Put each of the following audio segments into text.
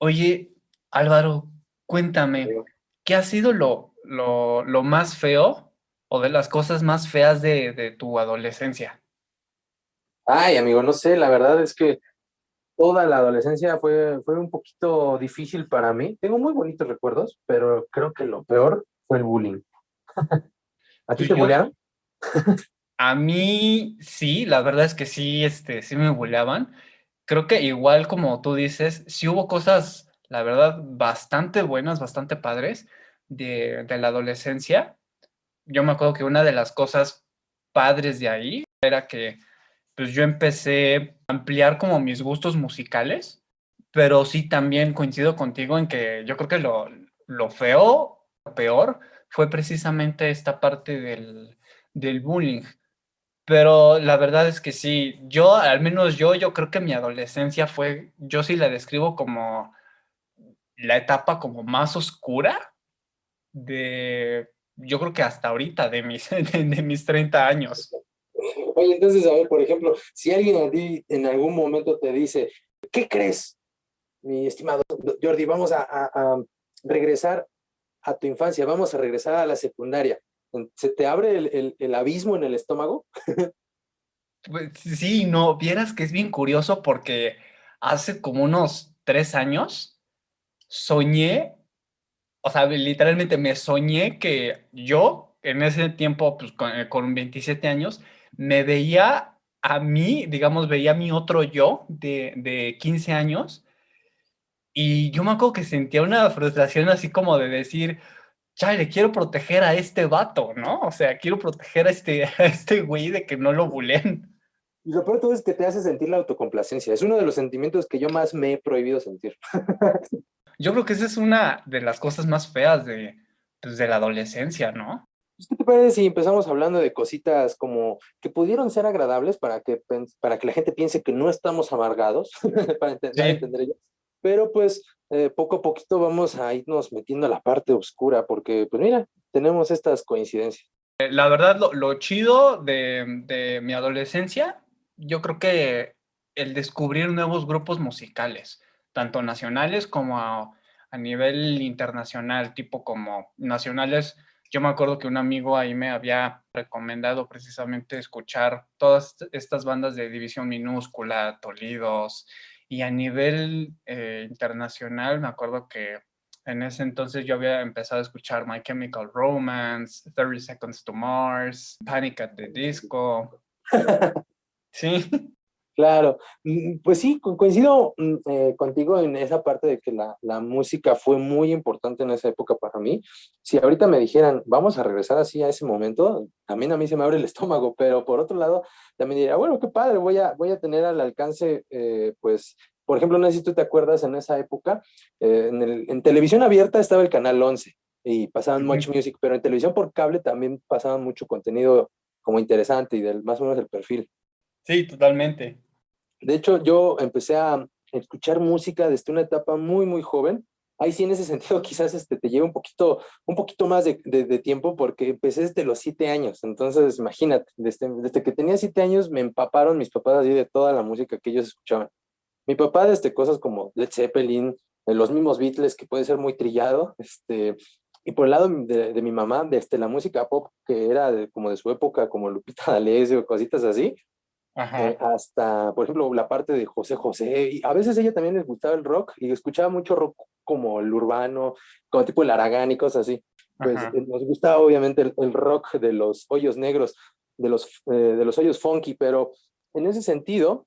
Oye, Álvaro, cuéntame, ¿qué ha sido lo más feo o de las cosas más feas de tu adolescencia? Ay, amigo, no sé, la verdad es que toda la adolescencia fue un poquito difícil para mí. Tengo muy bonitos recuerdos, pero creo que lo peor fue el bullying. ¿A ti Pues te bullearon? a mí sí, la verdad es que sí, sí me bulleaban. Creo que igual como tú dices, sí hubo cosas, la verdad, bastante buenas, bastante padres de la adolescencia. Yo me acuerdo que una de las cosas padres de ahí era que pues yo empecé a ampliar como mis gustos musicales, pero sí también coincido contigo en que yo creo que lo feo, lo peor, fue precisamente esta parte del bullying. Pero la verdad es que sí, yo, al menos yo creo que mi adolescencia fue, yo sí la describo como la etapa como más oscura de, yo creo que hasta ahorita, de mis 30 años. Oye, entonces, a ver, por ejemplo, si alguien a ti en algún momento te dice, ¿qué crees, mi estimado Jordi? Vamos a regresar a tu infancia, vamos a regresar a la secundaria. ¿Se te abre el abismo en el estómago? Pues sí, no, vieras que es bien curioso porque hace como unos 3 años soñé, o sea, literalmente me soñé que yo en ese tiempo, pues con 27 años, me veía a mí, digamos, veía a mi otro yo de 15 años y yo me acuerdo que sentía una frustración así como de decir, chale, quiero proteger a este vato, ¿no? O sea, quiero proteger a a este güey de que no lo bulen. Y lo peor de todo es que te hace sentir la autocomplacencia. Es uno de los sentimientos que yo más me he prohibido sentir. Yo creo que esa es una de las cosas más feas pues, de la adolescencia, ¿no? ¿Qué te parece si empezamos hablando de cositas como que pudieron ser agradables para que la gente piense que no estamos amargados, para intentar Sí, entender ellos? Pero pues poco a poquito vamos a irnos metiendo a la parte oscura, porque pues mira, tenemos estas coincidencias. la verdad, lo chido de mi adolescencia, yo creo que el descubrir nuevos grupos musicales, tanto nacionales como a nivel internacional, tipo como nacionales. Yo me acuerdo que un amigo ahí me había recomendado precisamente escuchar todas estas bandas de División Minúscula, Tolidos, y a nivel internacional me acuerdo que en ese entonces yo había empezado a escuchar My Chemical Romance, 30 Seconds to Mars, Panic at the Disco. Sí, Claro, pues sí, coincido contigo en esa parte de que la música fue muy importante en esa época para mí. Si ahorita me dijeran, vamos a regresar así a ese momento, también a mí se me abre el estómago, pero por otro lado, también diría, bueno, qué padre, voy a tener al alcance, pues, por ejemplo, no sé si tú te acuerdas en esa época, en televisión abierta estaba el canal 11 y pasaban Much Music, pero en televisión por cable también pasaban mucho contenido como interesante y del más o menos el perfil. sí, totalmente. De hecho, yo empecé a escuchar música desde una etapa muy, muy joven. Ahí sí, en ese sentido, quizás te lleva un poquito más de tiempo porque empecé desde los 7 años. Entonces, imagínate, desde que tenía 7 años me empaparon mis papás así de toda la música que ellos escuchaban. Mi papá desde cosas como Led Zeppelin, los mismos Beatles, que puede ser muy trillado, y por el lado de mi mamá, desde la música pop, que era como de su época, como Lupita D'Alessio o cositas así, Ajá, hasta, por ejemplo, la parte de José José, y a veces a ella también les gustaba el rock, y escuchaba mucho rock como el urbano, como tipo el Aragán y cosas así. Pues ajá. nos gustaba obviamente el rock de los hoyos negros, de los hoyos funky, pero en ese sentido,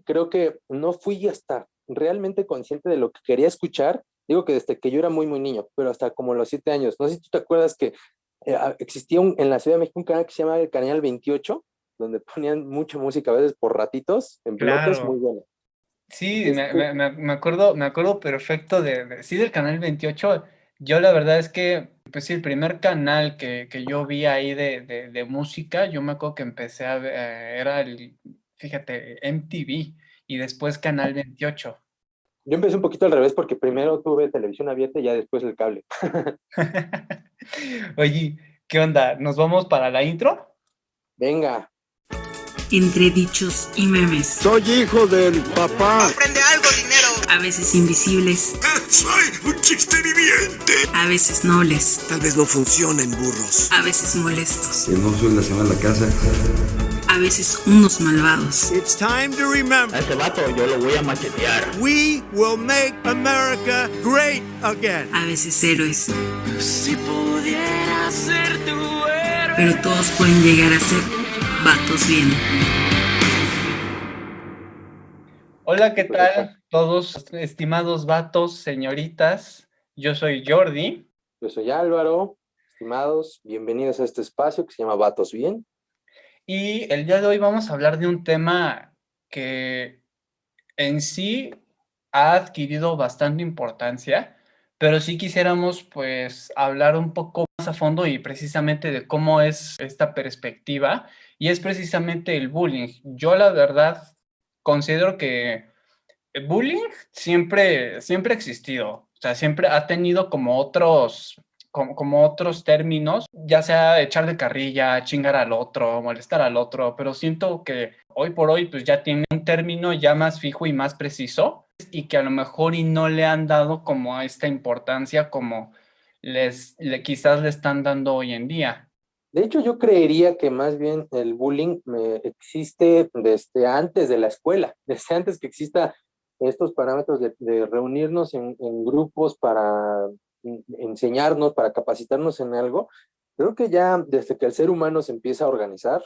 creo que no fui hasta realmente consciente de lo que quería escuchar, digo que desde que yo era muy, muy niño, pero hasta como los 7 años. No sé si tú te acuerdas que existía en la Ciudad de México un canal que se llamaba el Canal 28, donde ponían mucha música a veces por ratitos, en bloques, muy Claro. bueno. Sí, Este, me acuerdo perfecto sí, del canal 28. Yo la verdad es que, pues sí, el primer canal que yo vi ahí de música, yo me acuerdo que empecé a ver, era fíjate, MTV y después Canal 28. yo empecé un poquito al revés porque primero tuve televisión abierta y ya después el cable. Oye, ¿qué onda? ¿Nos vamos para la intro? Venga, Entre dichos y memes. Soy hijo del papá. Aprende algo, dinero. A veces invisibles. ¡Soy un chiste viviente! A veces nobles. Tal vez no funcionen, burros. A veces molestos. Que no suele hacer a la casa. A veces unos malvados. It's time to remember. A este vato yo lo voy a machetear. We will make America great again. A veces héroes. Si pudiera ser tu héroe. Pero todos pueden llegar a ser vatos bien. Hola, ¿qué tal todos estimados vatos, señoritas? Yo soy Jordi. Yo soy Álvaro. Estimados, bienvenidos a este espacio que se llama Vatos Bien. Y el día de hoy vamos a hablar de un tema que en sí ha adquirido bastante importancia, pero sí quisiéramos pues hablar un poco más a fondo y precisamente de cómo es esta perspectiva, y es precisamente el bullying. Yo la verdad considero que el bullying siempre ha existido, o sea, siempre ha tenido como otros términos, ya sea echar de carrilla, chingar al otro, molestar al otro, pero siento que hoy por hoy pues ya tiene un término ya más fijo y más preciso, y que a lo mejor y no le han dado como esta importancia como quizás le están dando hoy en día. De hecho, yo creería que más bien el bullying existe desde antes de la escuela, desde antes que exista estos parámetros de reunirnos en grupos para enseñarnos, para capacitarnos en algo. Creo que ya desde que el ser humano se empieza a organizar,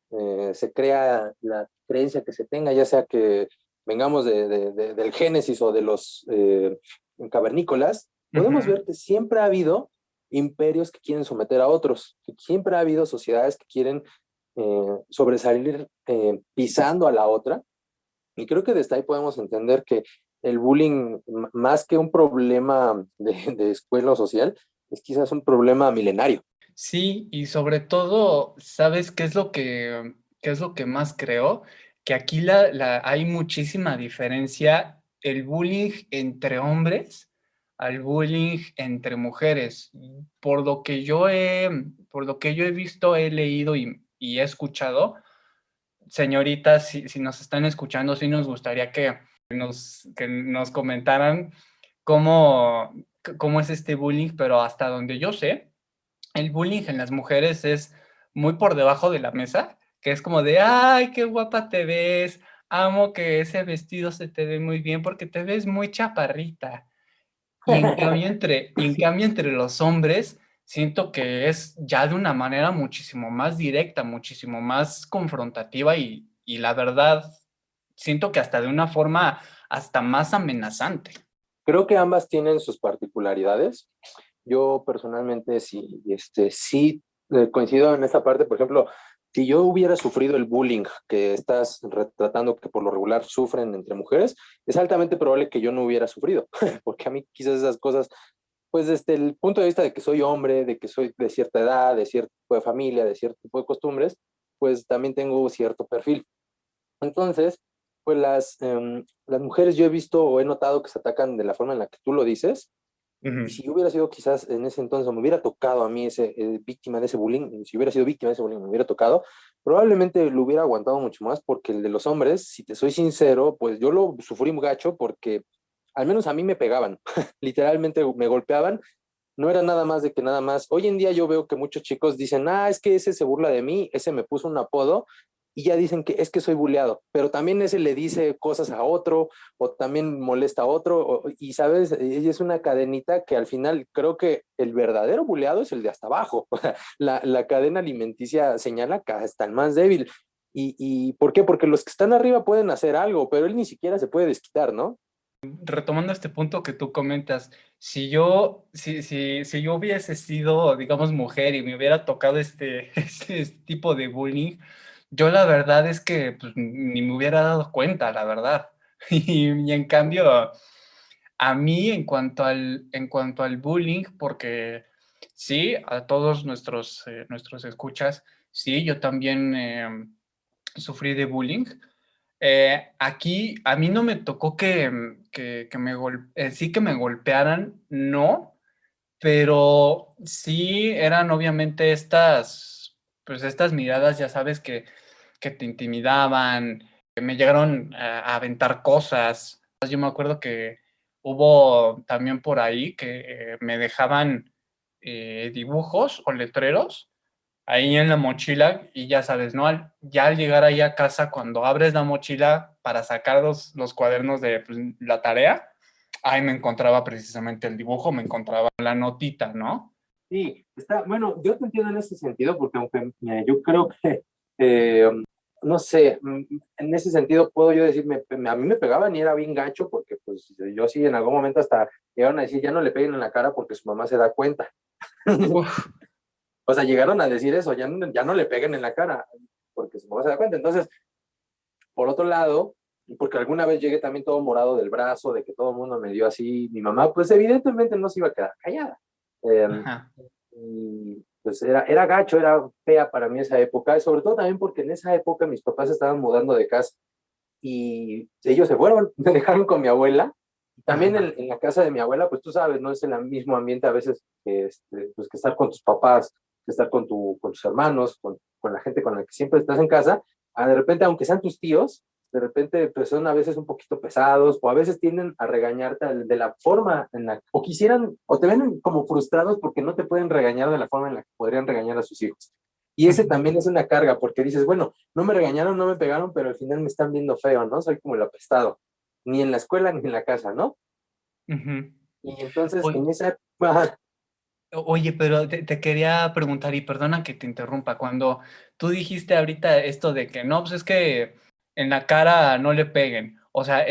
se crea la creencia que se tenga, ya sea que vengamos del Génesis o de los cavernícolas, podemos ver que siempre ha habido imperios que quieren someter a otros, que siempre ha habido sociedades que quieren sobresalir pisando a la otra, y creo que desde ahí podemos entender que el bullying, más que un problema de escuela o social, es quizás un problema milenario. Sí, y sobre todo, ¿sabes qué es lo que más creo? Que aquí hay muchísima diferencia, el bullying entre hombres al bullying entre mujeres. Por lo que yo he visto, he leído y he escuchado, señoritas, si nos están escuchando, sí nos gustaría que nos comentaran cómo es este bullying, pero hasta donde yo sé, el bullying en las mujeres es muy por debajo de la mesa, que es como de, ay, qué guapa te ves, amo que ese vestido se te ve muy bien porque te ves muy chaparrita. Y en cambio entre los hombres, siento que es ya de una manera muchísimo más directa, muchísimo más confrontativa y la verdad, siento que hasta de una forma hasta más amenazante. Creo que ambas tienen sus particularidades. Yo personalmente sí coincido en esta parte. Por ejemplo, si yo hubiera sufrido el bullying que estás retratando, que por lo regular sufren entre mujeres, es altamente probable que yo no hubiera sufrido, porque a mí quizás esas cosas, pues desde el punto de vista de que soy hombre, de que soy de cierta edad, de cierto tipo de familia, de cierto tipo de costumbres, pues también tengo cierto perfil. Entonces, pues las mujeres yo he visto o he notado que se atacan de la forma en la que tú lo dices. Y si yo hubiera sido quizás en ese entonces, o me hubiera tocado a mí víctima de ese bullying, si hubiera sido víctima de ese bullying, me hubiera tocado, probablemente lo hubiera aguantado mucho más, porque el de los hombres, si te soy sincero, pues yo lo sufrí muy gacho, porque al menos a mí me pegaban, literalmente me golpeaban. No era nada más de que nada más. Hoy en día yo veo que muchos chicos dicen, es que ese se burla de mí, ese me puso un apodo, y ya dicen que es que soy buleado, pero también ese le dice cosas a otro, o también molesta a otro, y sabes, y es una cadenita que al final creo que el verdadero buleado es el de hasta abajo. La cadena alimenticia señala que hasta el más débil. ¿Y por qué? Porque los que están arriba pueden hacer algo, pero él ni siquiera se puede desquitar, ¿no? Retomando este punto que tú comentas, si yo hubiese sido, digamos, mujer y me hubiera tocado este tipo de bullying, yo la verdad es que pues, ni me hubiera dado cuenta, la verdad. Y en cambio, a mí en cuanto al bullying, porque sí, a todos nuestros escuchas, sí, yo también sufrí de bullying. Aquí a mí no me tocó sí que me golpearan, no, pero sí eran obviamente estas miradas, ya sabes, que te intimidaban, que me llegaron a aventar cosas, Yo me acuerdo que hubo también por ahí que me dejaban dibujos o letreros ahí en la mochila y ya sabes, ¿no? Ya al llegar ahí a casa, cuando abres la mochila para sacar los cuadernos de pues, la tarea, ahí me encontraba precisamente el dibujo, me encontraba la notita, ¿no? Sí, bueno, yo te entiendo en ese sentido, porque aunque yo creo que, eh, no sé, en ese sentido puedo yo decir, a mí me pegaban y era bien gacho, porque pues yo sí en algún momento hasta llegaron a decir, ya no le peguen en la cara porque su mamá se da cuenta. Uf, O sea, llegaron a decir eso, ya no le peguen en la cara porque su mamá se da cuenta. Entonces, por otro lado, porque alguna vez llegué también todo morado del brazo, de que todo el mundo me dio así, mi mamá, pues evidentemente no se iba a quedar callada. Eh, ajá. y pues era gacho, era fea para mí esa época, sobre todo también porque en esa época mis papás estaban mudando de casa y ellos se fueron, me dejaron con mi abuela. También Ajá. en la casa de mi abuela, pues tú sabes, no es el mismo ambiente a veces que, pues, que estar con tus papás, que estar con tus hermanos, con la gente con la que siempre estás en casa. De repente, aunque sean tus tíos, de repente pues son a veces un poquito pesados o a veces tienden a regañarte de la forma en la o quisieran o te ven como frustrados porque no te pueden regañar de la forma en la que podrían regañar a sus hijos. Y ese también es una carga porque dices, bueno, no me regañaron, no me pegaron, pero al final me están viendo feo, ¿no? Soy como el apestado, ni en la escuela ni en la casa, ¿no? Ujú. Y entonces Oye, en esa, ajá, oye, pero te quería preguntar, y perdona que te interrumpa, cuando tú dijiste ahorita esto de que no, pues es que en la cara no le peguen, o sea,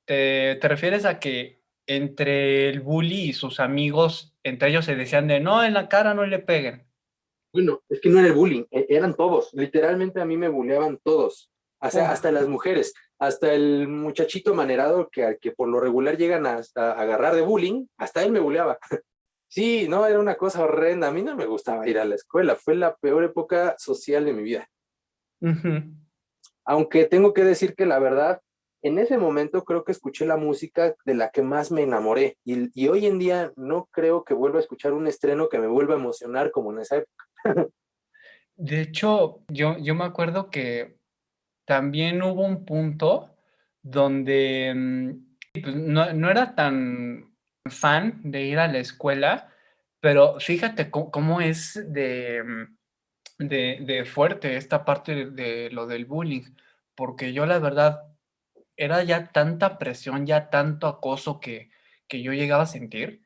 ¿te refieres a que entre el bully y sus amigos, entre ellos se decían de no, en la cara no le peguen? bueno, es que no era el bullying, eran todos, literalmente a mí me bulleaban todos, o sea, Uf, hasta las mujeres, hasta el muchachito manerado que por lo regular llegan a agarrar de bullying, hasta él me bulleaba. Sí, no, era una cosa horrenda, a mí no me gustaba ir a la escuela, fue la peor época social de mi vida. ujú. Aunque tengo que decir que la verdad, en ese momento creo que escuché la música de la que más me enamoré y hoy en día no creo que vuelva a escuchar un estreno que me vuelva a emocionar como en esa época. De hecho, yo me acuerdo que también hubo un punto donde, pues, no era tan fan de ir a la escuela, pero fíjate cómo es de fuerte esta parte de lo del bullying, porque yo la verdad era ya tanta presión, ya tanto acoso que yo llegaba a sentir,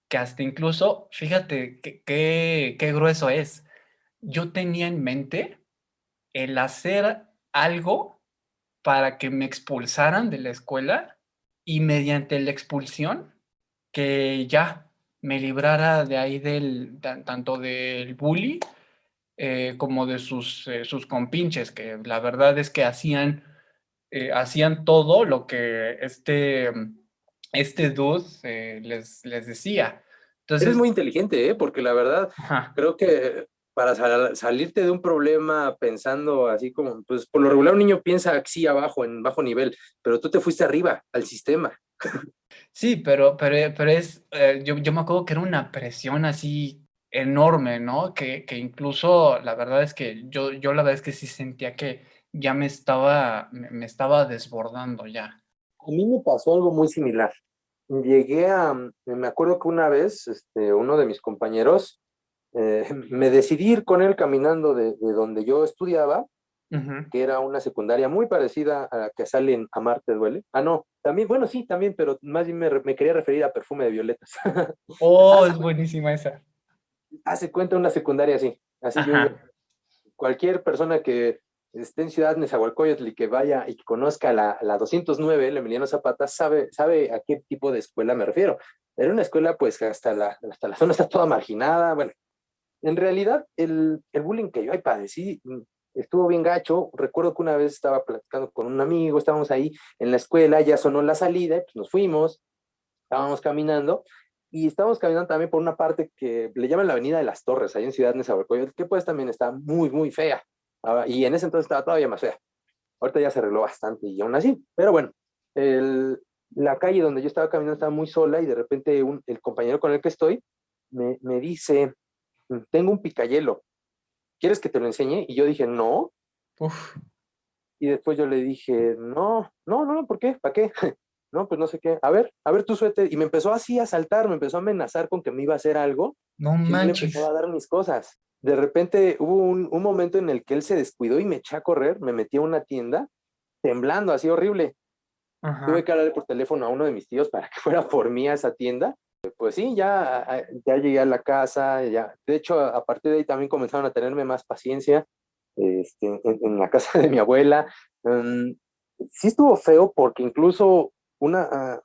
que hasta incluso, fíjate qué grueso es. Yo tenía en mente el hacer algo para que me expulsaran de la escuela y mediante la expulsión que ya me librara de ahí tanto del bully como de sus compinches, que la verdad es que hacían todo lo que este dude les decía. Eres Entonces, muy inteligente, ¿eh? Porque la verdad, ajá, creo que para salirte de un problema pensando así como, pues por lo regular un niño piensa así abajo, en bajo nivel, pero tú te fuiste arriba, al sistema. sí, pero yo me acuerdo que era una presión así enorme, ¿no? Que incluso la verdad es que yo la verdad es que sí sentía que ya me estaba desbordando ya. A mí me pasó algo muy similar. Me acuerdo que una vez, uno de mis compañeros, me decidí ir con él caminando de donde yo estudiaba, Ujú. que era una secundaria muy parecida a la que sale en Amarte Duele. Ah, no, también, bueno, sí, también, pero más bien me quería referir a Perfume de Violetas. Oh, hace, es buenísima esa. hace cuenta una secundaria así. Así yo iba. Ajá. Cualquier persona que esté en Ciudad Nezahualcóyotl y que vaya y que conozca la 209, el Emiliano Zapata, sabe a qué tipo de escuela me refiero. Era una escuela, pues, que hasta la zona está toda marginada. Bueno, en realidad, el bullying que yo ahí padecí estuvo bien gacho. Recuerdo que una vez estaba platicando con un amigo, estábamos ahí en la escuela, ya sonó la salida, pues nos fuimos, estábamos caminando, y estábamos caminando también por una parte que le llaman la Avenida de las Torres, ahí en Ciudad Nezahualcóyotl, que pues también está muy, muy fea. Y en ese entonces estaba todavía más fea. Ahorita ya se arregló bastante y aún así. Pero bueno, la calle donde yo estaba caminando estaba muy sola y de repente el compañero con el que estoy me dice, tengo un picayelo, ¿quieres que te lo enseñe? Y yo dije, no. Uf. Y después yo le dije, no, no, no, ¿por qué? ¿Para qué? no, pues no sé qué, a ver tu suéter. Y me empezó así a asaltar, me empezó a amenazar con que me iba a hacer algo. No Y yo le manches. empezaba a dar mis cosas. De repente hubo un momento en el que él se descuidó y me eché a correr, me metí a una tienda, temblando, así horrible. Tuve Ajá. que hablar por teléfono a uno de mis tíos para que fuera por mí a esa tienda. Pues sí, ya llegué a la casa, ya. De hecho, a partir de ahí también comenzaron a tenerme más paciencia, en la casa de mi abuela. Um, sí estuvo feo porque incluso una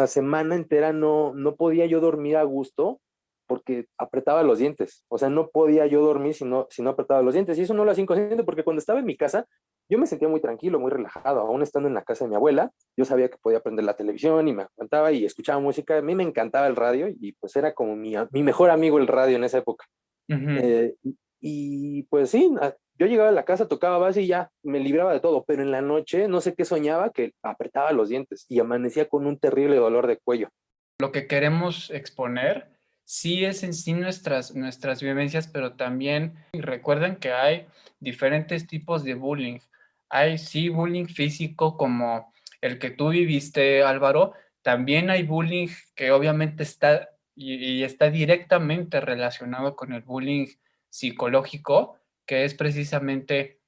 semana entera no podía yo dormir a gusto porque apretaba los dientes. O sea, no podía yo dormir si no apretaba los dientes. Y eso no lo hacía inconsciente porque cuando estaba en mi casa, yo me sentía muy tranquilo, muy relajado. Aún estando en la casa de mi abuela, yo sabía que podía prender la televisión y me aguantaba y escuchaba música. A mí me encantaba el radio y pues era como mi mejor amigo el radio en esa época. Ujú. Eh, y pues sí, yo llegaba a la casa, tocaba base y ya me libraba de todo, pero en la noche no sé qué soñaba, que apretaba los dientes y amanecía con un terrible dolor de cuello. Lo que queremos exponer sí es en sí nuestras vivencias, pero también recuerden que hay diferentes tipos de bullying. Hay sí bullying físico como el que tú viviste, Álvaro. También hay bullying que obviamente está y está directamente relacionado con el bullying psicológico, que es precisamente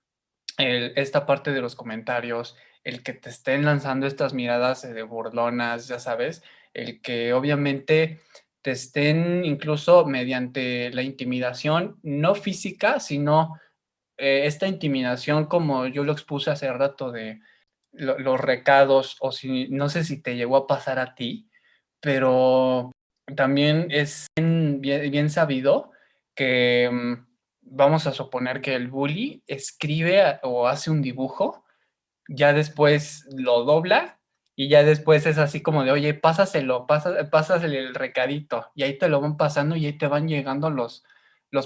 esta parte de los comentarios, el que te estén lanzando estas miradas de burlonas, ya sabes, el que obviamente te estén incluso mediante la intimidación, no física, sino esta intimidación como yo lo expuse hace rato de los recados, o si no sé si te llegó a pasar a ti, pero también es bien sabido que vamos a suponer que el bully escribe o hace un dibujo, ya después lo dobla y ya después es así como de, oye, pásasele el recadito y ahí te lo van pasando y ahí te van llegando los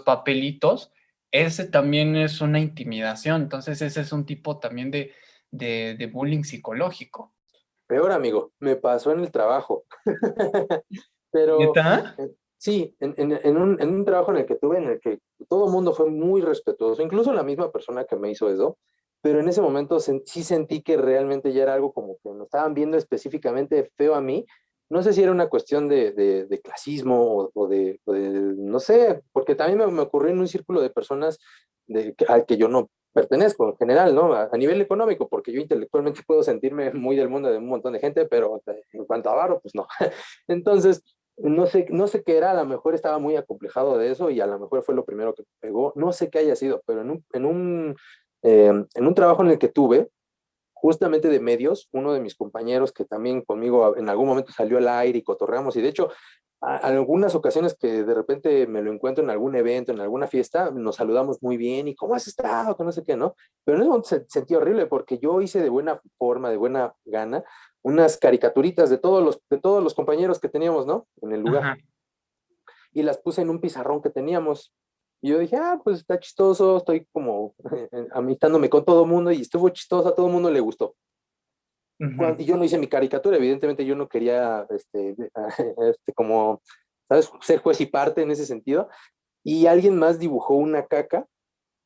papelitos. Ese también es una intimidación, entonces ese es un tipo también de bullying psicológico. Peor, amigo, me pasó en el trabajo. Pero ¿Neta? sí, en un trabajo en el que tuve, en el que todo el mundo fue muy respetuoso, incluso la misma persona que me hizo eso, pero en ese momento sí sentí que realmente ya era algo como que me estaban viendo específicamente feo a mí. No sé si era una cuestión de clasismo no sé, porque también me ocurrió en un círculo de personas al que yo no pertenezco en general, ¿no? A nivel económico, porque yo intelectualmente puedo sentirme muy del mundo de un montón de gente, pero en cuanto a varo, pues no. Entonces, no sé qué era, a lo mejor estaba muy acomplejado de eso y a lo mejor fue lo primero que me pegó, no sé qué haya sido, pero en un trabajo en el que tuve, justamente de medios, uno de mis compañeros que también conmigo en algún momento salió al aire y cotorreamos, y de hecho, algunas ocasiones que de repente me lo encuentro en algún evento, en alguna fiesta, nos saludamos muy bien y ¿cómo has estado? Que no sé qué, ¿no? Pero en ese momento sentí horrible porque yo hice de buena forma, de buena gana, unas caricaturitas de todos los compañeros que teníamos, ¿no? En el lugar. Ajá. Y las puse en un pizarrón que teníamos. Y yo dije, pues está chistoso, estoy como amistándome con todo el mundo y estuvo chistoso, a todo el mundo le gustó. Ujú. Y yo no hice mi caricatura, evidentemente yo no quería, como, ¿sabes? Ser juez y parte en ese sentido. Y alguien más dibujó una caca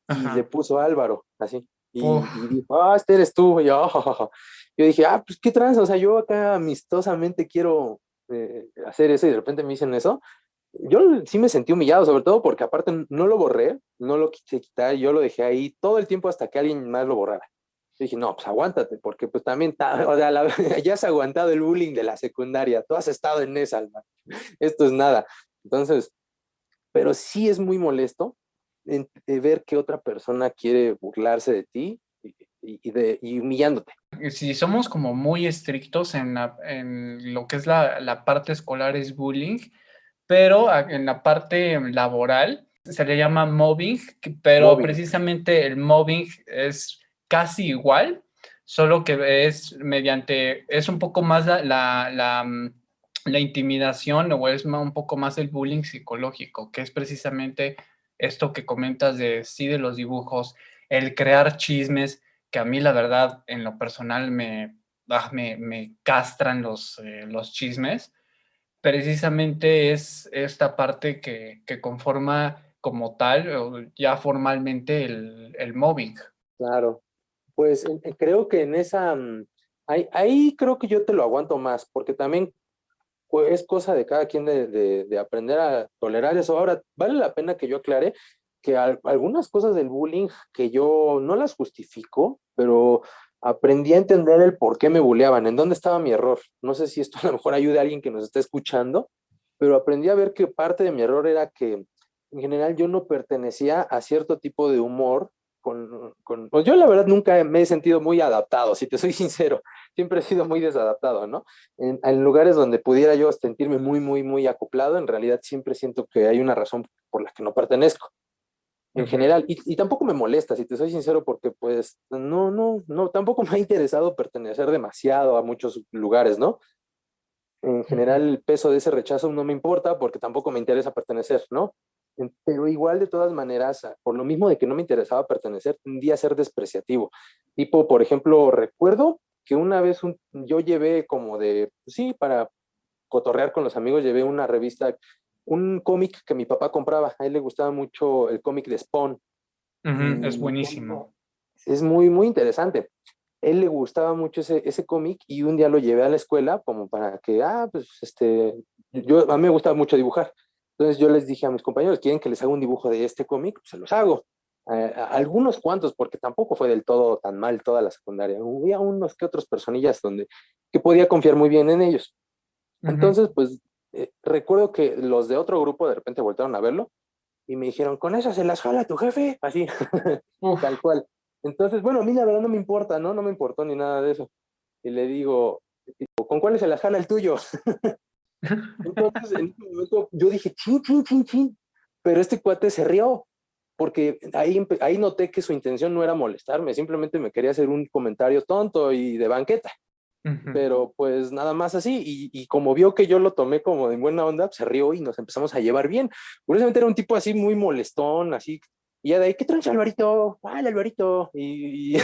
y le Ajá. puso Álvaro, así. Y Uf. dijo, este eres tú. Y yo, yo dije, pues qué trans, o sea, yo acá amistosamente quiero hacer eso y de repente me dicen eso. Yo sí me sentí humillado, sobre todo porque aparte no lo borré, no lo quise quitar, yo lo dejé ahí todo el tiempo hasta que alguien más lo borrara. Yo dije, no, pues aguántate, porque pues también, o sea, ya has aguantado el bullying de la secundaria, tú has estado en esa, Alma. Esto es nada. Entonces, pero sí es muy molesto ver que otra persona quiere burlarse de ti y humillándote. Si somos como muy estrictos en lo que es la parte escolar es bullying, pero en la parte laboral se le llama mobbing, pero Mobbing, precisamente el mobbing es casi igual, solo que es un poco más la intimidación o es un poco más el bullying psicológico, que es precisamente esto que comentas de sí de los dibujos, el crear chismes, que a mí la verdad en lo personal me castran los chismes. Precisamente es esta parte que conforma como tal, o ya formalmente el mobbing. claro. Pues creo que ahí creo que yo te lo aguanto más, porque también es cosa de cada quien de aprender a tolerar eso. Ahora, vale la pena que yo aclare que algunas cosas del bullying que yo no las justifico, pero aprendí a entender el por qué me bulleaban, en dónde estaba mi error. No sé si esto a lo mejor ayude a alguien que nos esté escuchando, pero aprendí a ver que parte de mi error era que en general yo no pertenecía a cierto tipo de humor. Pues yo la verdad nunca me he sentido muy adaptado, si te soy sincero, siempre he sido muy desadaptado, ¿no? En lugares donde pudiera yo sentirme muy, muy, muy acoplado, en realidad siempre siento que hay una razón por la que no pertenezco, en general, y tampoco me molesta, si te soy sincero, porque pues no, tampoco me ha interesado pertenecer demasiado a muchos lugares, ¿no? En general, el peso de ese rechazo no me importa porque tampoco me interesa pertenecer, ¿no? Pero igual, de todas maneras, por lo mismo de que no me interesaba pertenecer, tendía a ser despreciativo. Tipo, por ejemplo, recuerdo que una vez yo llevé como de, pues sí, para cotorrear con los amigos, llevé una revista, un cómic que mi papá compraba. A él le gustaba mucho el cómic de Spawn. Es Y buenísimo. es muy, muy interesante. Él le gustaba mucho ese cómic y un día lo llevé a la escuela como para que, pues, a mí me gustaba mucho dibujar. Entonces yo les dije a mis compañeros, ¿quieren que les haga un dibujo de este cómic? Pues se los hago. Algunos cuantos, porque tampoco fue del todo tan mal toda la secundaria. Había unos que otros personillas que podía confiar muy bien en ellos. Entonces, pues, recuerdo que los de otro grupo de repente voltaron a verlo y me dijeron, ¿con eso se las jala tu jefe? Así, Uf, tal cual. Entonces, bueno, a mí la verdad no me importa, ¿no? No me importó ni nada de eso. Y le digo, ¿con cuáles se las jala el tuyo? Entonces, en ese momento yo dije, chin, chin, chin, chin. Pero este cuate se rió, porque ahí noté que su intención no era molestarme, simplemente me quería hacer un comentario tonto y de banqueta. Pero pues nada más así, y como vio que yo lo tomé como de buena onda, pues, se rió y nos empezamos a llevar bien. Curiosamente era un tipo así muy molestón, así, y ya de ahí, ¿qué trancha, Alvarito? ¡Ay, Alvarito! Y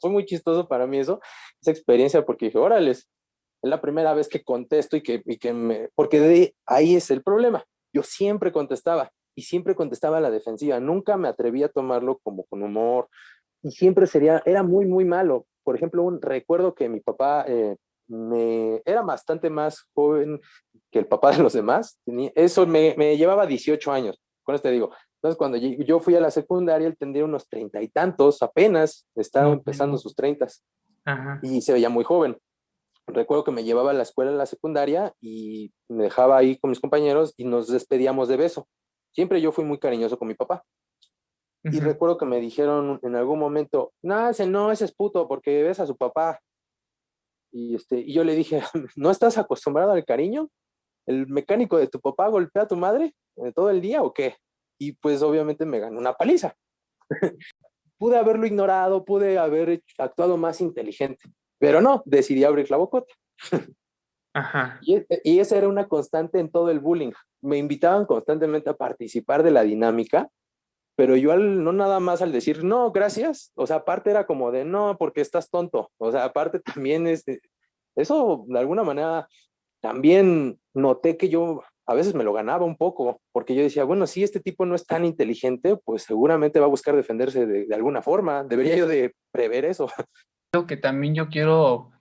fue muy chistoso para mí esa experiencia, porque dije, órale, es la primera vez que contesto porque de ahí es el problema. Yo siempre contestaba, y siempre contestaba a la defensiva, nunca me atreví a tomarlo como con humor, y siempre era muy, muy malo. Por ejemplo, recuerdo que mi papá era bastante más joven que el papá de los demás. Eso me llevaba 18 años, con esto te digo. Entonces, cuando yo fui a la secundaria, él tendría unos 30 y tantos, apenas estaba empezando sus 30 Ajá. y se veía muy joven. Recuerdo que me llevaba a la escuela, a la secundaria, y me dejaba ahí con mis compañeros y nos despedíamos de beso. Siempre yo fui muy cariñoso con mi papá. Y recuerdo que me dijeron en algún momento, no, ese es puto porque ves a su papá. Y yo le dije, ¿no estás acostumbrado al cariño? ¿El mecánico de tu papá golpea a tu madre todo el día o qué? Y pues obviamente me ganó una paliza. Pude haberlo ignorado, pude haber actuado más inteligente, pero no, decidí abrir la bocota. Ajá. Y esa era una constante en todo el bullying. Me invitaban constantemente a participar de la dinámica, pero yo no nada más al decir, no, gracias, o sea, aparte era como de, no, porque estás tonto, o sea, aparte también eso de alguna manera también noté que yo a veces me lo ganaba un poco, porque yo decía, bueno, si este tipo no es tan inteligente, pues seguramente va a buscar defenderse de alguna forma, debería yo de prever eso. Lo que también yo quiero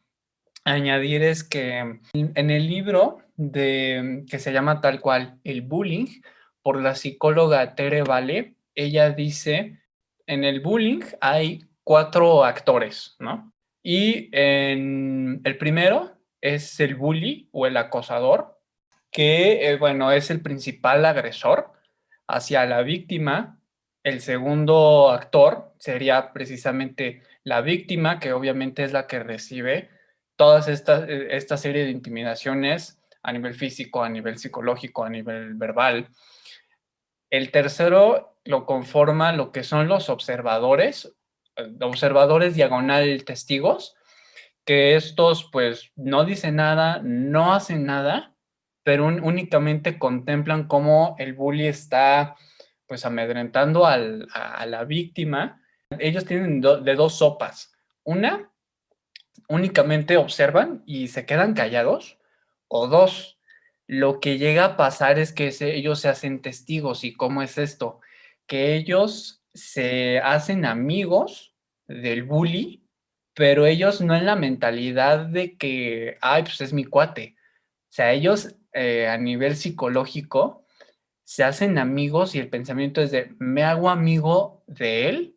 añadir es que en el libro que se llama tal cual El bullying, por la psicóloga Tere Vale, ella dice, en el bullying hay 4 actores, ¿no? Y el primero es el bully o el acosador, que, bueno, es el principal agresor hacia la víctima. El segundo actor sería precisamente la víctima, que obviamente es la que recibe todas esta serie de intimidaciones a nivel físico, a nivel psicológico, a nivel verbal. El tercero lo conforma lo que son los observadores diagonal testigos, que estos pues no dicen nada, no hacen nada, pero únicamente contemplan cómo el bully está pues amedrentando a la víctima. Ellos tienen de 2 sopas. Una, únicamente observan y se quedan callados, o 2, lo que llega a pasar es que ellos se hacen testigos. ¿Y cómo es esto? Que ellos se hacen amigos del bully, pero ellos no en la mentalidad de que, ay, pues es mi cuate. O sea, ellos a nivel psicológico se hacen amigos y el pensamiento es de, me hago amigo de él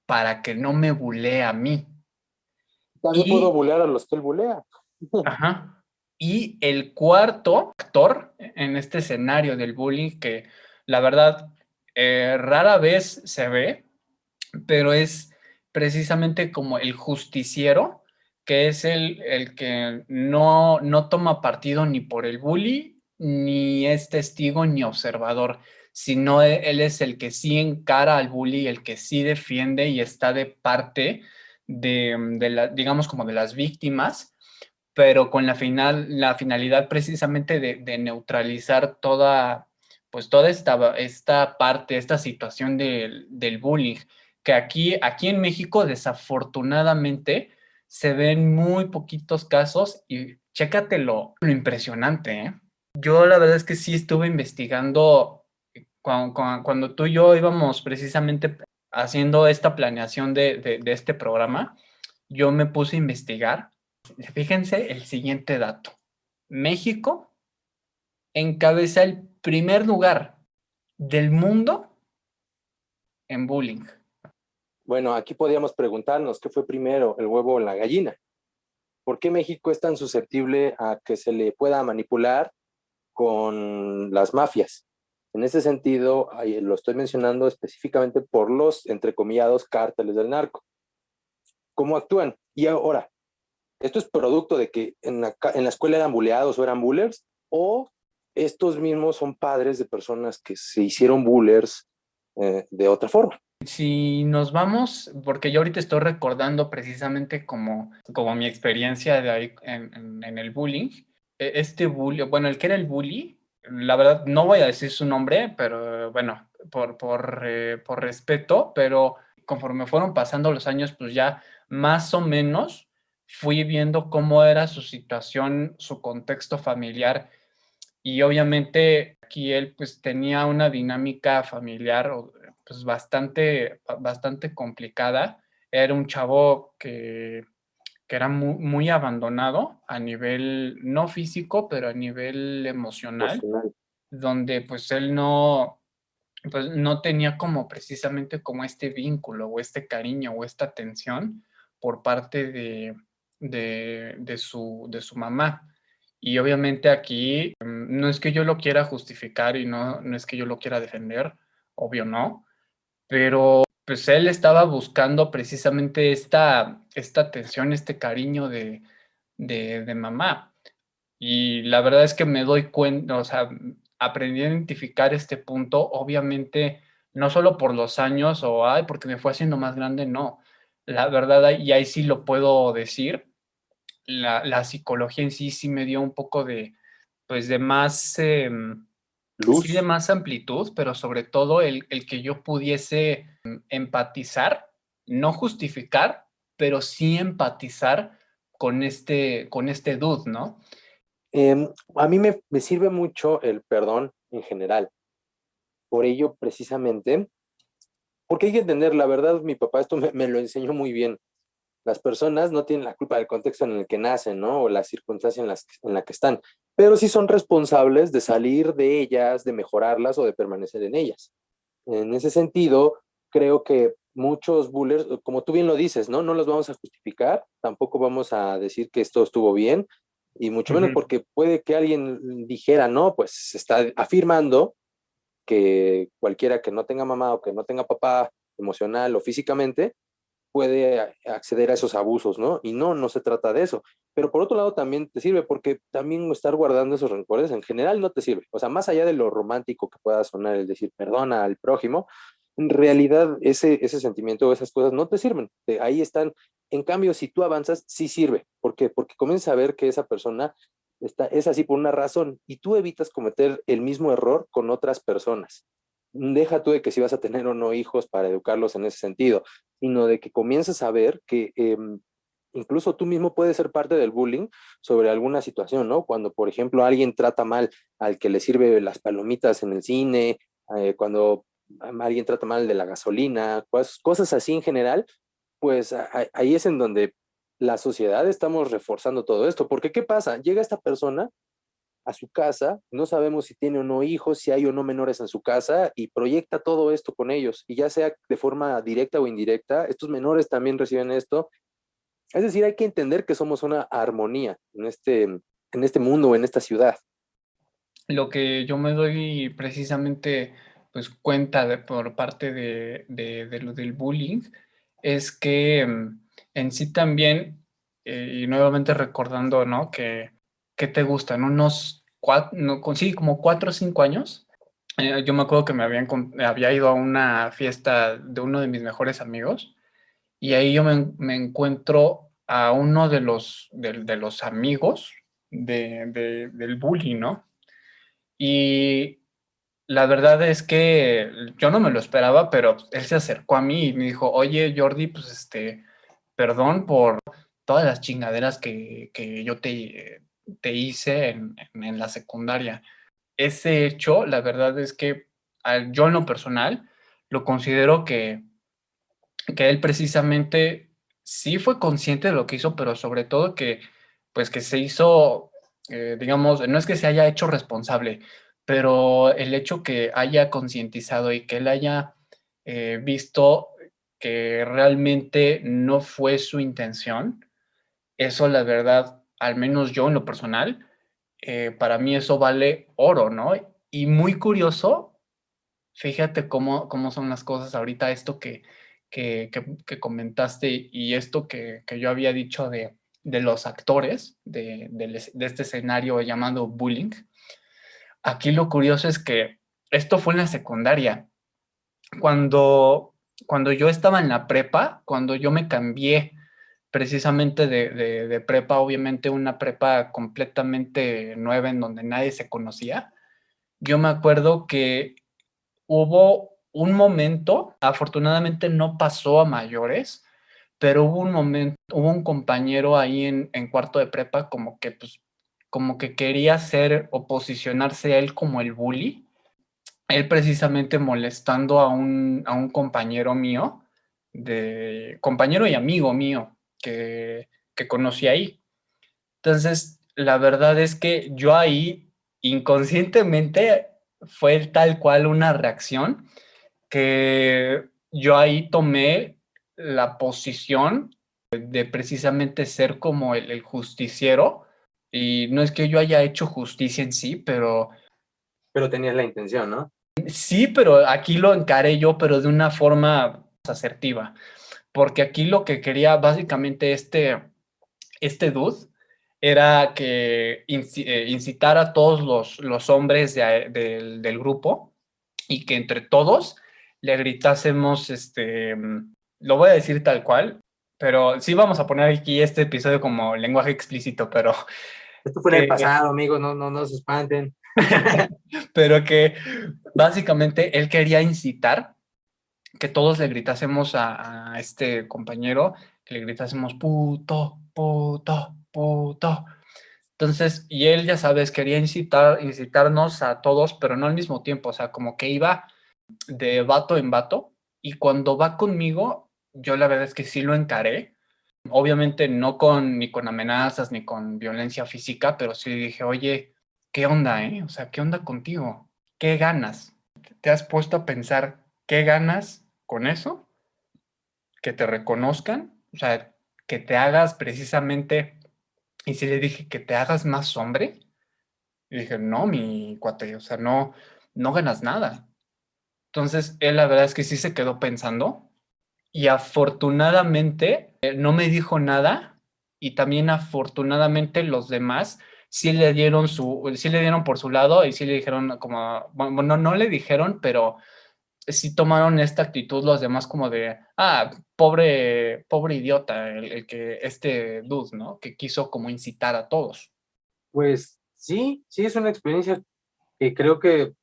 para que no me bulee a mí. También puedo Y, bulear a los que él bulea. ajá, y el cuarto actor en este escenario del bullying, que la verdad rara vez se ve, pero es precisamente como el justiciero, que es el que no toma partido ni por el bully, ni es testigo ni observador, sino él es el que sí encara al bully, el que sí defiende y está de parte digamos, como de las víctimas, pero con la finalidad precisamente de neutralizar pues toda esta parte, esta situación del bullying, que aquí en México desafortunadamente se ven muy poquitos casos y chécate lo impresionante, ¿eh? Yo la verdad es que sí estuve investigando cuando tú y yo íbamos precisamente haciendo esta planeación de este programa, yo me puse a investigar. Fíjense el siguiente dato. México encabeza el primer lugar del mundo en bullying. Bueno, aquí podríamos preguntarnos qué fue primero, el huevo o la gallina. ¿Por qué México es tan susceptible a que se le pueda manipular con las mafias? En ese sentido, lo estoy mencionando específicamente por los, entrecomillados, cárteles del narco. ¿Cómo actúan? Y ahora, ¿esto es producto de que en la escuela eran buleados o eran bullers? ¿O estos mismos son padres de personas que se hicieron bullers de otra forma? Si nos vamos, porque yo ahorita estoy recordando precisamente como mi experiencia de ahí en el bullying, este bully, bueno, el que era el bully, la verdad no voy a decir su nombre, pero bueno, por respeto, pero conforme fueron pasando los años, pues ya más o menos fui viendo cómo era su situación, su contexto familiar y obviamente aquí él pues tenía una dinámica familiar pues bastante complicada. Era un chavo que era muy abandonado a nivel no físico, pero a nivel emocional, Emocional. donde pues no tenía como precisamente como este vínculo o este cariño o esta atención por parte de su mamá. Y obviamente aquí no es que yo lo quiera justificar y no es que yo lo quiera defender, obvio no, pero pues él estaba buscando precisamente esta atención, este cariño de mamá. Y la verdad es que me doy cuenta, o sea, aprendí a identificar este punto, obviamente, no solo por los años o, ay, porque me fue haciendo más grande, no. La verdad, y ahí sí lo puedo decir, la psicología en sí sí me dio un poco pues de más, sí de Luz. más amplitud, pero sobre todo el que yo pudiese empatizar, no justificar, pero sí empatizar con este dude, ¿no? A mí me sirve mucho el perdón en general. Por ello, precisamente, porque hay que entender, la verdad, mi papá esto me lo enseñó muy bien. Las personas no tienen la culpa del contexto en el que nacen, ¿no? O la circunstancia en la que están, pero sí son responsables de salir de ellas, de mejorarlas o de permanecer en ellas. En ese sentido, creo que muchos bullers, como tú bien lo dices, ¿no? No los vamos a justificar, tampoco vamos a decir que esto estuvo bien, y mucho menos Ujú. porque puede que alguien dijera, no, pues se está afirmando que cualquiera que no tenga mamá o que no tenga papá emocional o físicamente puede acceder a esos abusos, ¿no? Y no se trata de eso. Pero por otro lado también te sirve porque también estar guardando esos rencores en general no te sirve. O sea, más allá de lo romántico que pueda sonar el decir perdona al prójimo, en realidad ese sentimiento o esas cosas no te sirven. Ahí están. En cambio, si tú avanzas, sí sirve. ¿Por qué? Porque comienzas a ver que esa persona es así por una razón y tú evitas cometer el mismo error con otras personas. Deja tú de que si vas a tener o no hijos para educarlos en ese sentido, sino de que comiences a ver que incluso tú mismo puedes ser parte del bullying sobre alguna situación, ¿no? Cuando, por ejemplo, alguien trata mal al que le sirve las palomitas en el cine, cuando alguien trata mal de la gasolina, cosas así en general, pues ahí es en donde la sociedad estamos reforzando todo esto, porque ¿qué pasa? Llega esta persona a su casa, no sabemos si tiene o no hijos, si hay o no menores en su casa, y proyecta todo esto con ellos, y ya sea de forma directa o indirecta, estos menores también reciben esto. Es decir, hay que entender que somos una armonía en este mundo, en esta ciudad. Lo que yo me doy precisamente pues cuenta por parte de lo del bullying es que en sí también, y nuevamente recordando, ¿no? Que te gustan unos cuatro, no, sí, como 4 o 5 años. Yo me acuerdo que había ido a una fiesta de uno de mis mejores amigos y ahí yo me encuentro a uno de los amigos del bully, ¿no? Y la verdad es que yo no me lo esperaba, pero él se acercó a mí y me dijo, oye, Jordi, pues perdón por todas las chingaderas que yo te hice en la secundaria. Ese hecho, la verdad es que yo en lo personal lo considero que él precisamente sí fue consciente de lo que hizo, pero sobre todo que, pues que se hizo, digamos, no es que se haya hecho responsable, pero el hecho que haya concientizado y que él haya visto que realmente no fue su intención, eso la verdad, al menos yo en lo personal, para mí eso vale oro, ¿no? Y muy curioso, fíjate cómo son las cosas ahorita, esto que comentaste y esto que yo había dicho de los actores de este escenario llamado bullying. Aquí lo curioso es que esto fue en la secundaria. Cuando, cuando yo estaba en la prepa, cuando yo me cambié precisamente de prepa, obviamente una prepa completamente nueva en donde nadie se conocía, yo me acuerdo que hubo un momento, afortunadamente no pasó a mayores, pero hubo un momento, hubo un compañero ahí en cuarto de prepa como que, pues, como que quería ser o posicionarse él como el bully, él precisamente molestando a un compañero mío, compañero y amigo mío que conocí ahí. Entonces, la verdad es que yo ahí inconscientemente fue tal cual una reacción que yo ahí tomé la posición de precisamente ser como el justiciero. Y no es que yo haya hecho justicia en sí, pero Pero tenías la intención, ¿no? sí, pero aquí lo encaré yo, pero de una forma asertiva. Porque aquí lo que quería básicamente este dude era que incitar a todos los hombres del grupo y que entre todos le gritásemos, lo voy a decir tal cual, pero sí vamos a poner aquí este episodio como lenguaje explícito, pero Esto fue en el que, pasado, amigos, no se espanten. pero que básicamente él quería incitar que todos le gritásemos a este compañero, que le gritásemos puto, puto, puto. Entonces, y él, ya sabes, quería incitarnos a todos, pero no al mismo tiempo, o sea, como que iba de vato en vato, y cuando va conmigo, yo la verdad es que sí lo encaré, obviamente no ni con amenazas ni con violencia física, pero sí dije, oye, ¿qué onda, O sea, ¿qué onda contigo? ¿Qué ganas? ¿Te has puesto a pensar qué ganas con eso? Que te reconozcan, o sea, que te hagas precisamente, y si le dije que te hagas más hombre, y dije, no, mi cuate, o sea, no ganas nada. Entonces, él la verdad es que sí se quedó pensando y afortunadamente no me dijo nada y también afortunadamente los demás sí le dieron por su lado y sí le dijeron como, bueno, no le dijeron, pero sí tomaron esta actitud los demás como de, pobre idiota, el que este dude, ¿no? Que quiso como incitar a todos. Pues sí es una experiencia que creo que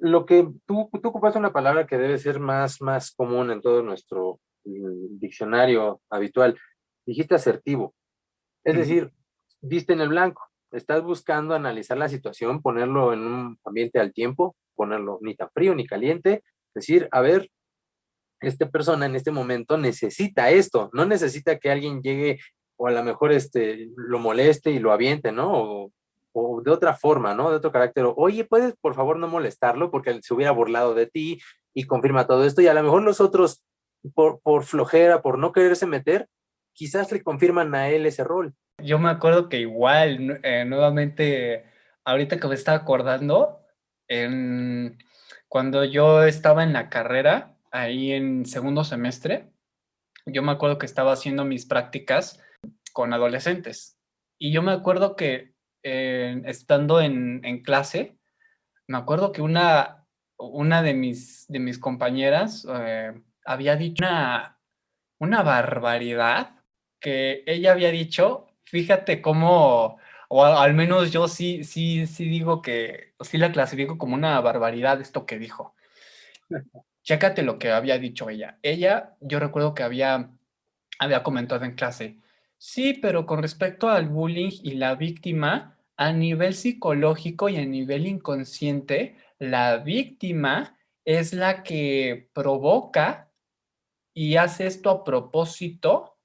lo que tú ocupaste una palabra que debe ser más común en todo nuestro diccionario habitual. Dijiste asertivo. Es decir, diste en el blanco. Estás buscando analizar la situación, ponerlo en un ambiente al tiempo, ponerlo ni tan frío ni caliente. Decir, a ver, esta persona en este momento necesita esto, no necesita que alguien llegue o a lo mejor lo moleste y lo aviente, ¿no? O de otra forma, ¿no? De otro carácter. Oye, ¿puedes por favor no molestarlo? Porque él se hubiera burlado de ti y confirma todo esto. Y a lo mejor los otros, por flojera, por no quererse meter, quizás le confirman a él ese rol. Yo me acuerdo que igual, nuevamente, ahorita que me estaba acordando, cuando yo estaba en la carrera, ahí en segundo semestre, yo me acuerdo que estaba haciendo mis prácticas con adolescentes. Y yo me acuerdo que estando en clase, me acuerdo que una de mis compañeras había dicho una barbaridad que ella había dicho. Fíjate cómo, o al menos yo sí digo que, sí la clasifico como una barbaridad esto que dijo. Chécate lo que había dicho ella. Ella, yo recuerdo que había comentado en clase, sí, pero con respecto al bullying y la víctima, a nivel psicológico y a nivel inconsciente, la víctima es la que provoca y hace esto a propósito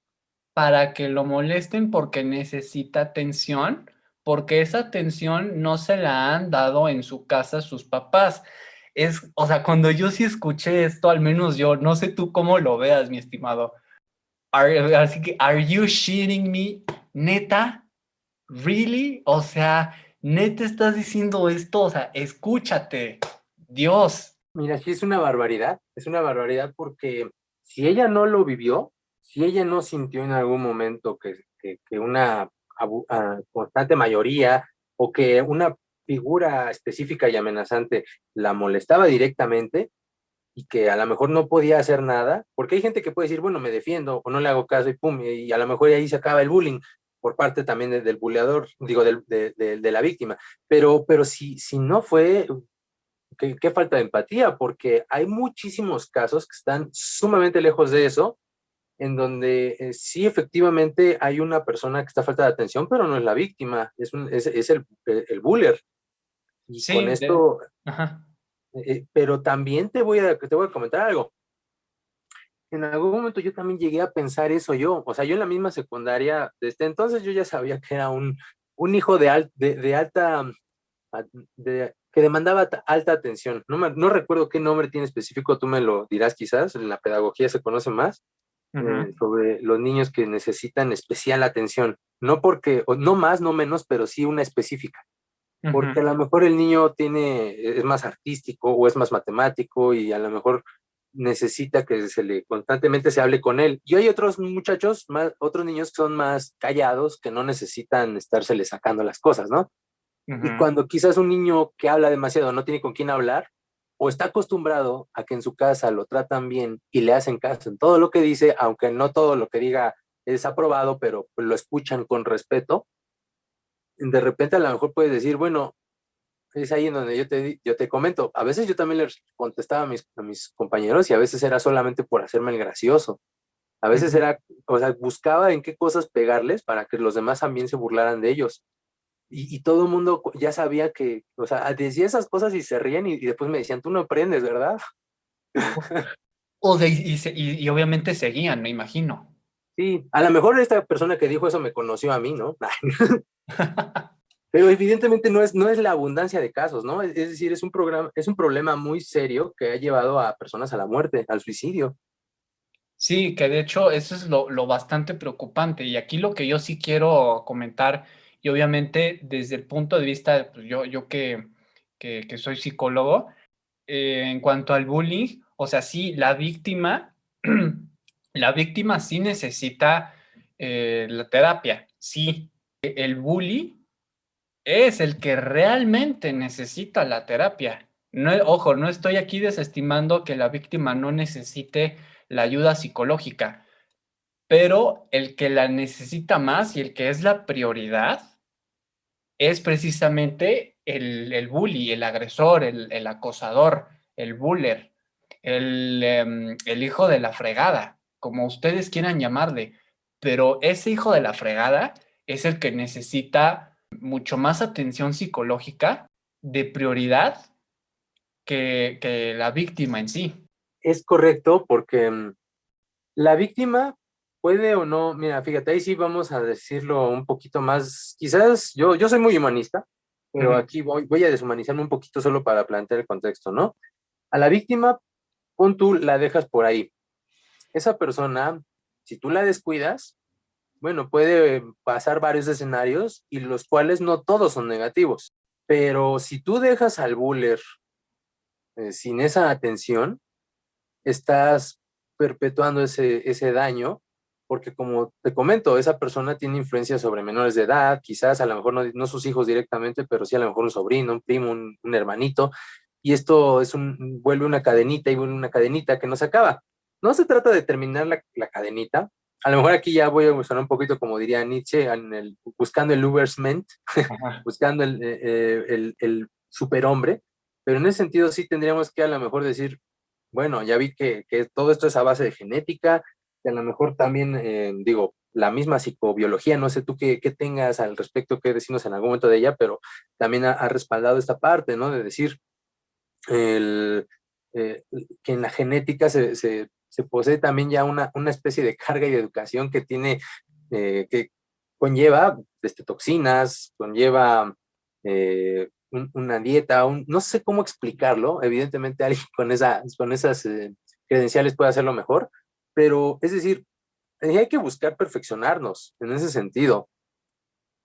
para que lo molesten porque necesita atención, porque esa atención no se la han dado en su casa sus papás. O sea, cuando yo sí escuché esto, al menos yo, no sé tú cómo lo veas, mi estimado. Así que, ¿are you shitting me? ¿Neta? ¿Really? O sea, ¿neta estás diciendo esto? O sea, escúchate. Dios. Mira, sí es una barbaridad porque si ella no lo vivió, si ella no sintió en algún momento que una constante mayoría o que una figura específica y amenazante la molestaba directamente y que a lo mejor no podía hacer nada, porque hay gente que puede decir, bueno, me defiendo o no le hago caso y pum, y a lo mejor ahí se acaba el bullying por parte también del buleador, digo, de la víctima. Pero si no fue, qué falta de empatía, porque hay muchísimos casos que están sumamente lejos de eso, en donde sí efectivamente hay una persona que está falta de atención, pero no es la víctima, es el buller. Y con Sí, esto, ajá. pero también te voy a comentar algo. En algún momento yo también llegué a pensar eso yo, o sea, yo en la misma secundaria, desde entonces yo ya sabía que era un hijo de alta, que demandaba alta atención. No recuerdo qué nombre tiene específico, tú me lo dirás quizás, en la pedagogía se conoce más, sobre los niños que necesitan especial atención, no porque, no más, no menos, pero sí una específica, porque a lo mejor el niño es más artístico o es más matemático y a lo mejor necesita que constantemente se hable con él. Y hay otros muchachos, otros niños que son más callados, que no necesitan estársele sacando las cosas, ¿no? Y cuando quizás un niño que habla demasiado no tiene con quién hablar, o está acostumbrado a que en su casa lo tratan bien y le hacen caso en todo lo que dice, aunque no todo lo que diga es aprobado, pero lo escuchan con respeto, de repente a lo mejor puedes decir, bueno, es ahí en donde yo te comento, a veces yo también les contestaba a mis compañeros y a veces era solamente por hacerme el gracioso. A veces era, o sea, buscaba en qué cosas pegarles para que los demás también se burlaran de ellos. Y todo el mundo ya sabía que, o sea, decía esas cosas y se ríen y después me decían, tú no aprendes, ¿verdad? O sea, y obviamente seguían, me imagino. Sí, a lo mejor esta persona que dijo eso me conoció a mí, ¿no? Pero evidentemente no es la abundancia de casos, ¿no? Es decir, es un problema muy serio que ha llevado a personas a la muerte, al suicidio. Sí, que de hecho eso es lo bastante preocupante. Y aquí lo que yo sí quiero comentar, y obviamente desde el punto de vista, pues yo que soy psicólogo, en cuanto al bullying, o sea, sí, la víctima sí necesita la terapia, sí. El bully es el que realmente necesita la terapia. No, ojo, no estoy aquí desestimando que la víctima no necesite la ayuda psicológica, pero el que la necesita más y el que es la prioridad es precisamente el bully, el agresor, el acosador, el buller, el hijo de la fregada, como ustedes quieran llamarle, pero ese hijo de la fregada es el que necesita mucho más atención psicológica de prioridad que la víctima en sí. Es correcto porque la víctima puede o no, mira, fíjate, ahí sí vamos a decirlo un poquito más, quizás yo soy muy humanista, pero Ujú. aquí voy a deshumanizarme un poquito solo para plantear el contexto, ¿no? A la víctima, pon tú, la dejas por ahí. Esa persona, si tú la descuidas, bueno, puede pasar varios escenarios y los cuales no todos son negativos. Pero si tú dejas al buller sin esa atención, estás perpetuando ese daño, porque como te comento, esa persona tiene influencia sobre menores de edad, quizás a lo mejor no sus hijos directamente, pero sí a lo mejor un sobrino, un primo, un hermanito, y esto vuelve una cadenita y vuelve una cadenita que no se acaba. No se trata de terminar la cadenita, a lo mejor aquí ya voy a sonar un poquito como diría Nietzsche, buscando el Ubersment, Ajá. buscando el superhombre, pero en ese sentido sí tendríamos que a lo mejor decir, bueno, ya vi que todo esto es a base de genética, que a lo mejor también, digo, la misma psicobiología, no sé tú qué tengas al respecto, qué decirnos en algún momento de ella, pero también ha respaldado esta parte, ¿no? De decir el, eh, que en la genética se posee también ya una especie de carga y de educación que tiene, que conlleva toxinas, conlleva una dieta, no sé cómo explicarlo, evidentemente alguien con esas credenciales puede hacerlo mejor, pero es decir, hay que buscar perfeccionarnos en ese sentido,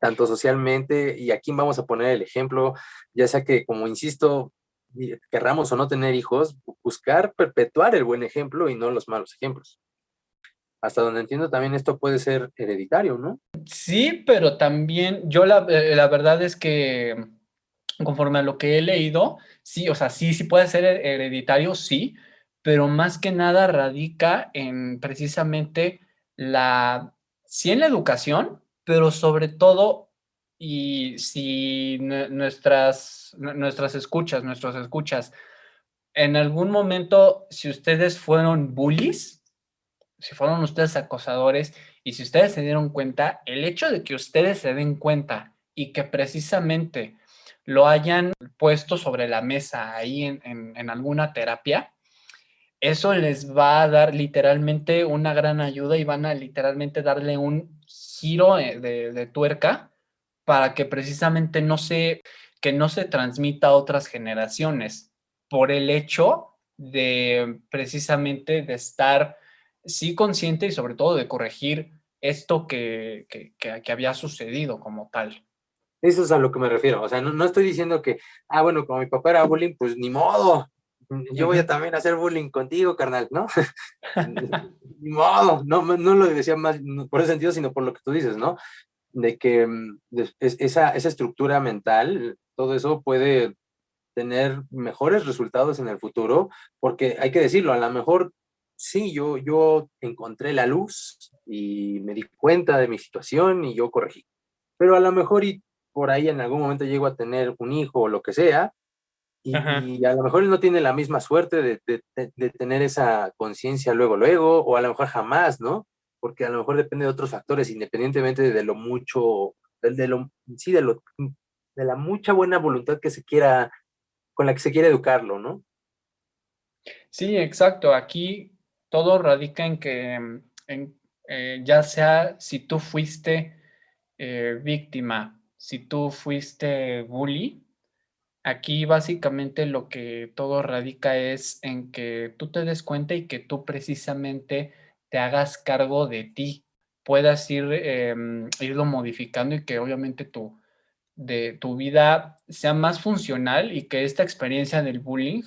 tanto socialmente, y aquí vamos a poner el ejemplo, ya sea que, como insisto, querramos o no tener hijos, buscar perpetuar el buen ejemplo y no los malos ejemplos. Hasta donde entiendo también esto puede ser hereditario, ¿no? Sí, pero también yo la verdad es que conforme a lo que he leído, sí, o sea, sí puede ser hereditario, sí, pero más que nada radica en precisamente sí en la educación, pero sobre todo, y si nuestras escuchas, nuestros escuchas, en algún momento, si ustedes fueron bullies, si fueron ustedes acosadores y si ustedes se dieron cuenta, el hecho de que ustedes se den cuenta y que precisamente lo hayan puesto sobre la mesa ahí en alguna terapia, eso les va a dar literalmente una gran ayuda y van a literalmente darle un giro de tuerca para que precisamente que no se transmita a otras generaciones por el hecho de precisamente de estar sí consciente y sobre todo de corregir esto que había sucedido como tal. Eso es a lo que me refiero. O sea, no estoy diciendo que, bueno, como mi papá era bullying, pues ni modo. Yo voy a Ujú. también hacer bullying contigo, carnal, ¿no? Ni modo. No lo decía más por ese sentido, sino por lo que tú dices, ¿no? De que esa estructura mental, todo eso puede tener mejores resultados en el futuro, porque hay que decirlo, a lo mejor sí, yo encontré la luz y me di cuenta de mi situación y yo corregí, pero a lo mejor y por ahí en algún momento llego a tener un hijo o lo que sea, Ajá. y a lo mejor él no tiene la misma suerte de tener esa conciencia luego, o a lo mejor jamás, ¿no? Porque a lo mejor depende de otros factores, independientemente de lo mucho, sí, de la mucha buena voluntad con la que se quiere educarlo, ¿no? Sí, exacto. Aquí todo radica en que, ya sea si tú fuiste víctima, si tú fuiste bully, aquí básicamente lo que todo radica es en que tú te des cuenta y que tú precisamente te hagas cargo de ti, puedas irlo modificando y que obviamente tu vida sea más funcional y que esta experiencia del bullying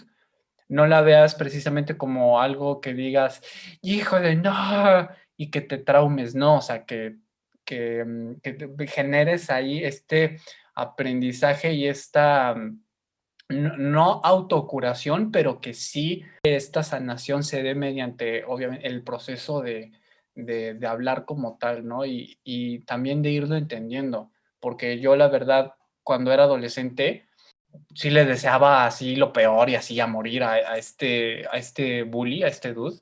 no la veas precisamente como algo que digas, híjole, no, y que te traumes, no, o sea, que te generes ahí este aprendizaje y esta, no autocuración, pero que sí esta sanación se dé mediante, obviamente, el proceso de hablar como tal, ¿no? Y también de irlo entendiendo, porque yo la verdad, cuando era adolescente, sí le deseaba así lo peor y así a morir a este bully, a este dude,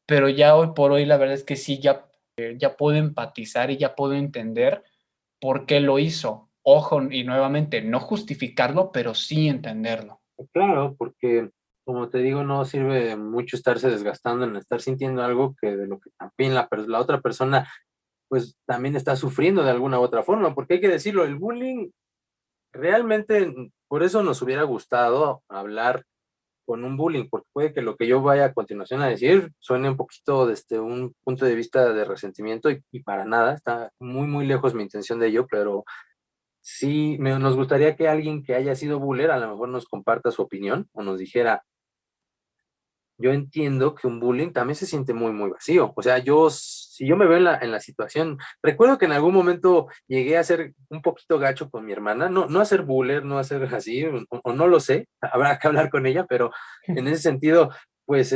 pero ya hoy por hoy la verdad es que sí, ya puedo empatizar y ya puedo entender por qué lo hizo. Ojo, y nuevamente, no justificarlo, pero sí entenderlo. Claro, porque como te digo, no sirve mucho estarse desgastando en estar sintiendo algo que de lo que también la otra persona pues también está sufriendo de alguna u otra forma, porque hay que decirlo, el bullying realmente, por eso nos hubiera gustado hablar con un bullying, porque puede que lo que yo vaya a continuación a decir suene un poquito desde un punto de vista de resentimiento y para nada, está muy, muy lejos mi intención de ello, pero sí nos gustaría que alguien que haya sido buller a lo mejor nos comparta su opinión o nos dijera, yo entiendo que un bullying también se siente muy, muy vacío. O sea, si yo me veo en la situación, recuerdo que en algún momento llegué a ser un poquito gacho con mi hermana, no a ser buller, no a ser así, o no lo sé, habrá que hablar con ella, pero en ese sentido, pues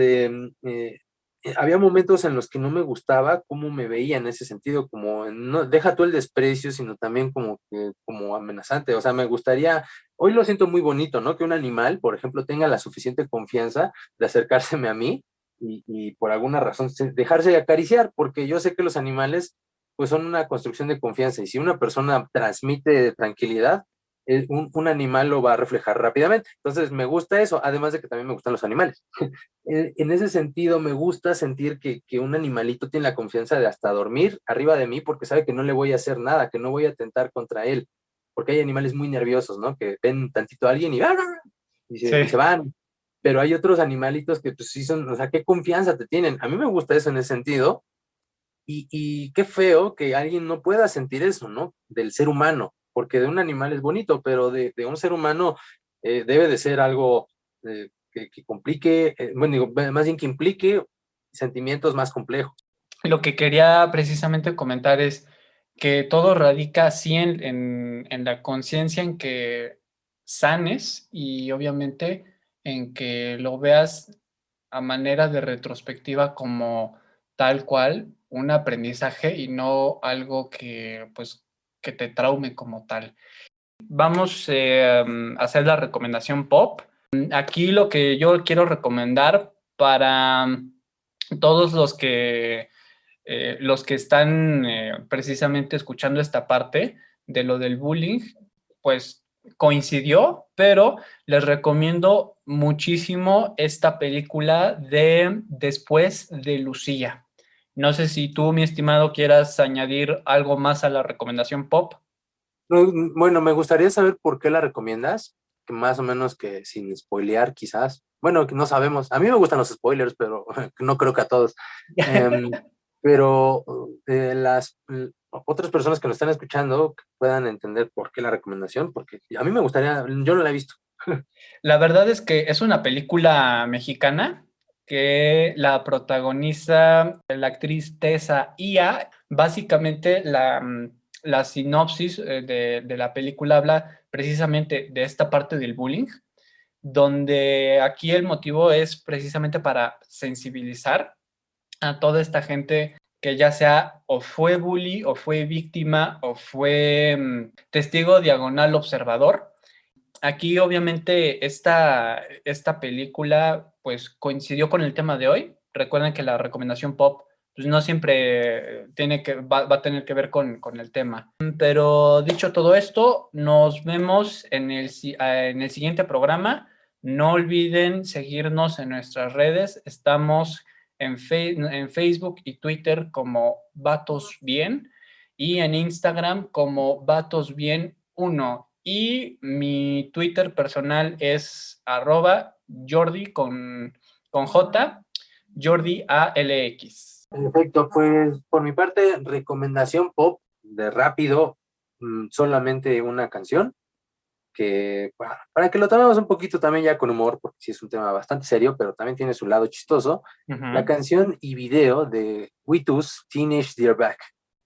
había momentos en los que no me gustaba cómo me veía en ese sentido, como no deja tú el desprecio, sino también como amenazante. O sea, me gustaría, hoy lo siento muy bonito, ¿no? Que un animal, por ejemplo, tenga la suficiente confianza de acercárseme a mí y por alguna razón dejarse acariciar, porque yo sé que los animales pues son una construcción de confianza y si una persona transmite tranquilidad, un animal lo va a reflejar rápidamente. Entonces me gusta eso, además de que también me gustan los animales. En ese sentido me gusta sentir que un animalito tiene la confianza de hasta dormir arriba de mí porque sabe que no le voy a hacer nada, que no voy a atentar contra él, porque hay animales muy nerviosos, ¿no? Que ven tantito a alguien y se van. Pero hay otros animalitos que pues sí son, o sea, qué confianza te tienen. A mí me gusta eso en ese sentido. Y qué feo que alguien no pueda sentir eso, ¿no? Del ser humano, porque de un animal es bonito, pero de un ser humano debe de ser algo que complique, bueno, digo, más bien que implique sentimientos más complejos. Lo que quería precisamente comentar es que todo radica sí en la conciencia, en que sanes y obviamente en que lo veas a manera de retrospectiva como tal cual un aprendizaje y no algo que pues que te traume como tal. Vamos a hacer la recomendación pop. Aquí lo que yo quiero recomendar para todos los que están precisamente escuchando esta parte de lo del bullying, pues coincidió, pero les recomiendo muchísimo esta película de Después de Lucía. No sé si tú, mi estimado, quieras añadir algo más a la recomendación pop. Bueno, me gustaría saber por qué la recomiendas, que más o menos que sin spoilear quizás. Bueno, que no sabemos. A mí me gustan los spoilers, pero no creo que a todos. Pero las otras personas que nos están escuchando que puedan entender por qué la recomendación, porque a mí me gustaría, yo no la he visto. La verdad es que es una película mexicana que la protagoniza la actriz Tessa Ia. Básicamente la sinopsis de la película habla precisamente de esta parte del bullying, donde aquí el motivo es precisamente para sensibilizar a toda esta gente que ya sea o fue bully o fue víctima o fue testigo diagonal observador. Aquí obviamente esta película pues coincidió con el tema de hoy. Recuerden que la recomendación pop pues no siempre va a tener que ver con el tema. Pero dicho todo esto, nos vemos en el siguiente programa. No olviden seguirnos en nuestras redes. Estamos en Facebook y Twitter como Vatos Bien y en Instagram como Vatos Bien 1. Y mi Twitter personal es @Jordi con J, Jordi ALX. Perfecto, pues por mi parte, recomendación pop de rápido, solamente una canción, que para que lo tomemos un poquito también ya con humor, porque sí es un tema bastante serio, pero también tiene su lado chistoso, la canción y video de Witus, Teenage Dirtbag.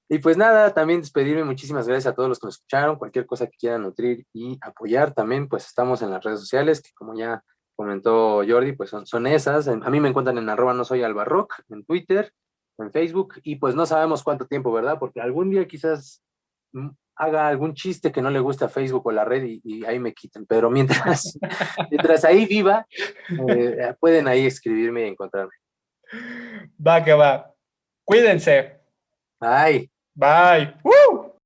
Y pues nada, también despedirme, muchísimas gracias a todos los que nos escucharon, cualquier cosa que quieran nutrir y apoyar también, pues estamos en las redes sociales, que como ya comentó Jordi, pues son esas, a mí me encuentran en @nosoyalbarrock, en Twitter, en Facebook, y pues no sabemos cuánto tiempo, ¿verdad? Porque algún día quizás haga algún chiste que no le guste a Facebook o la red y ahí me quiten, pero mientras ahí viva, pueden ahí escribirme y encontrarme. Va que va. Cuídense. Bye. Bye. ¡Woo!